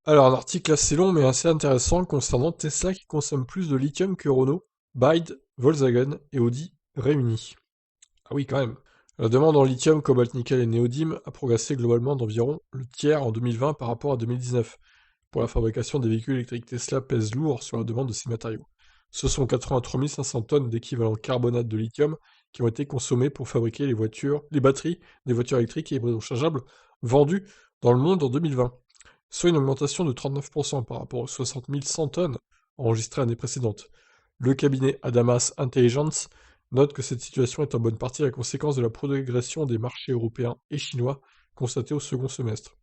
Alors, un article assez long mais assez intéressant concernant Tesla qui consomme plus de lithium que Renault, BYD, Volkswagen et Audi réunis. Ah oui, quand même. La demande en lithium, cobalt, nickel et néodyme a progressé globalement d'environ le tiers en 2020 par rapport à 2019. Pour la fabrication des véhicules électriques, Tesla pèse lourd sur la demande de ces matériaux. Ce sont 83 500 tonnes d'équivalent carbonate de lithium qui ont été consommées pour fabriquer les batteries des voitures électriques et hybrides rechargeables vendues dans le monde en 2020, soit une augmentation de 39% par rapport aux 60 100 tonnes enregistrées l'année précédente. Le cabinet Adamas Intelligence note que cette situation est en bonne partie la conséquence de la progression des marchés européens et chinois constatée au second semestre.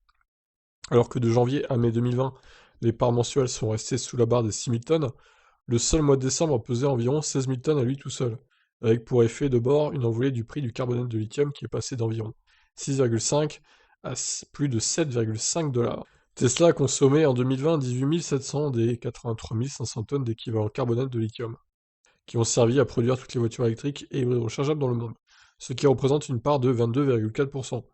Alors que de janvier à mai 2020, les parts mensuelles sont restées sous la barre des 6 000 tonnes, le seul mois de décembre a pesé environ 16 000 tonnes à lui tout seul, avec pour effet de bord une envolée du prix du carbonate de lithium qui est passé d'environ 6,5 à plus de 7,5 $. Tesla a consommé en 2020 18 700 des 83 500 tonnes d'équivalent carbonate de lithium, qui ont servi à produire toutes les voitures électriques et hybrides rechargeables dans le monde, ce qui représente une part de 22,4%.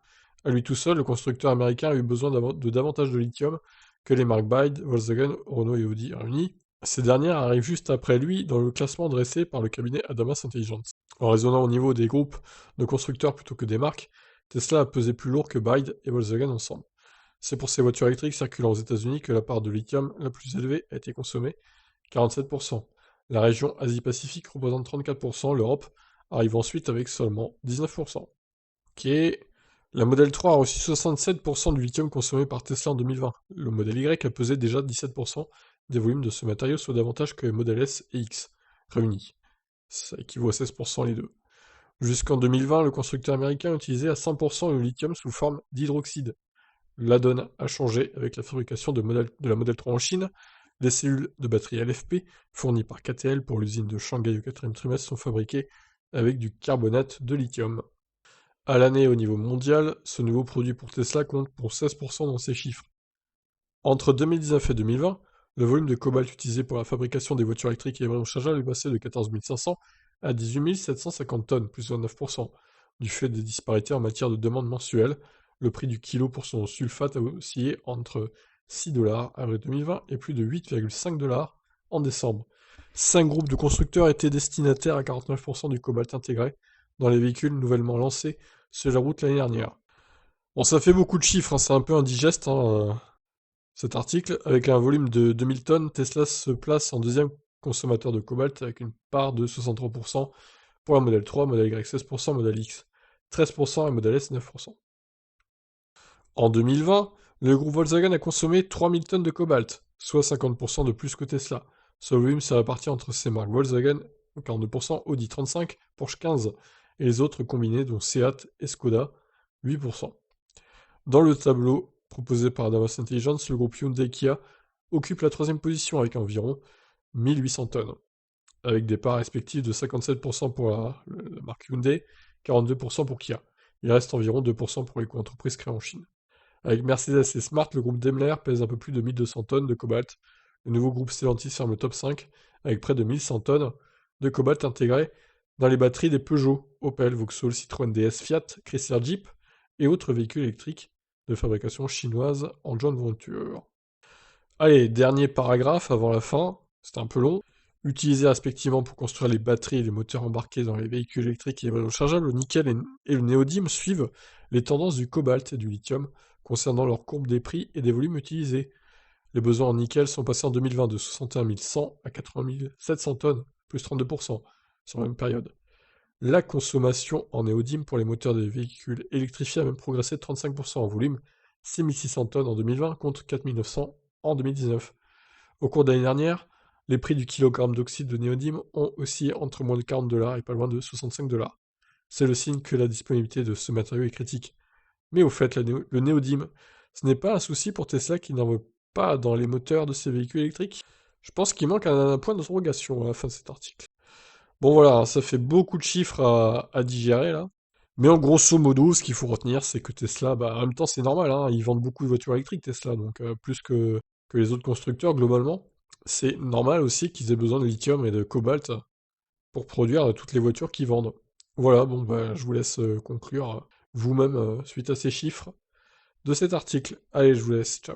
À lui tout seul, le constructeur américain a eu besoin de davantage de lithium que les marques BYD, Volkswagen, Renault et Audi réunis. Ces dernières arrivent juste après lui dans le classement dressé par le cabinet Adamas Intelligence. En raisonnant au niveau des groupes de constructeurs plutôt que des marques, Tesla a pesé plus lourd que BYD et Volkswagen ensemble. C'est pour ces voitures électriques circulant aux États-Unis que la part de lithium la plus élevée a été consommée, 47%. La région Asie-Pacifique représente 34%, l'Europe arrive ensuite avec seulement 19%. Ok. La Model 3 a reçu 67% du lithium consommé par Tesla en 2020. Le modèle Y a pesé déjà 17% des volumes de ce matériau, soit davantage que les modèles S et X réunis. Ça équivaut à 16% les deux. Jusqu'en 2020, le constructeur américain utilisait à 100% le lithium sous forme d'hydroxyde. La donne a changé avec la fabrication de la Model 3 en Chine. Les cellules de batterie LFP, fournies par KTL pour l'usine de Shanghai au quatrième trimestre, sont fabriquées avec du carbonate de lithium. À l'année au niveau mondial, ce nouveau produit pour Tesla compte pour 16% dans ses chiffres. Entre 2019 et 2020, le volume de cobalt utilisé pour la fabrication des voitures électriques et hybrides rechargeables est passé de 14 500 à 18 750 tonnes, plus 29%. Du fait des disparités en matière de demande mensuelle, le prix du kilo pour son sulfate a oscillé entre 6 $ avril 2020 et plus de 8,5 $ en décembre. 5 groupes de constructeurs étaient destinataires à 49% du cobalt intégré dans les véhicules nouvellement lancés sur la route l'année dernière. Bon, ça fait beaucoup de chiffres, hein, c'est un peu indigeste, cet article. Avec un volume de 2000 tonnes, Tesla se place en deuxième consommateur de cobalt avec une part de 63% pour la Model 3, Model Y 16%, Model X 13% et Model S 9%. En 2020, le groupe Volkswagen a consommé 3000 tonnes de cobalt, soit 50% de plus que Tesla. Ce volume s'est réparti entre ses marques Volkswagen 42%, Audi 35%, Porsche 15% et les autres combinés dont Seat et Skoda 8%. Dans le tableau proposé par Damas Intelligence, le groupe Hyundai Kia occupe la troisième position avec environ 1800 tonnes, avec des parts respectives de 57% pour la marque Hyundai, 42% pour Kia. Il reste environ 2% pour les co-entreprises créées en Chine. Avec Mercedes et Smart, le groupe Daimler pèse un peu plus de 1200 tonnes de cobalt. Le nouveau groupe Stellantis ferme le top 5 avec près de 1100 tonnes de cobalt intégrées dans les batteries des Peugeot, Opel, Vauxhall, Citroën DS, Fiat, Chrysler Jeep et autres véhicules électriques de fabrication chinoise en joint venture. Allez, dernier paragraphe avant la fin, c'est un peu long. Utilisés respectivement pour construire les batteries et les moteurs embarqués dans les véhicules électriques et rechargeables, le nickel et le néodyme suivent les tendances du cobalt et du lithium concernant leur courbe des prix et des volumes utilisés. Les besoins en nickel sont passés en 2020 de 61 100 à 80 700 tonnes, plus 32% sur la même période. La consommation en néodyme pour les moteurs des véhicules électrifiés a même progressé de 35% en volume, 6600 tonnes en 2020 contre 4900 en 2019. Au cours de l'année dernière, les prix du kilogramme d'oxyde de néodyme ont oscillé entre moins de 40 $ et pas loin de 65 $. C'est le signe que la disponibilité de ce matériau est critique. Mais au fait, le néodyme, ce n'est pas un souci pour Tesla qui n'en veut pas dans les moteurs de ses véhicules électriques. Je pense qu'il manque un point d'interrogation à la fin de cet article. Bon voilà, ça fait beaucoup de chiffres à digérer là. Mais en grosso modo, ce qu'il faut retenir, c'est que Tesla, bah, en même temps c'est normal, hein, ils vendent beaucoup de voitures électriques Tesla, donc plus que les autres constructeurs globalement. C'est normal aussi qu'ils aient besoin de lithium et de cobalt pour produire toutes les voitures qu'ils vendent. Voilà, bon bah je vous laisse conclure vous-même suite à ces chiffres de cet article. Allez, je vous laisse, ciao.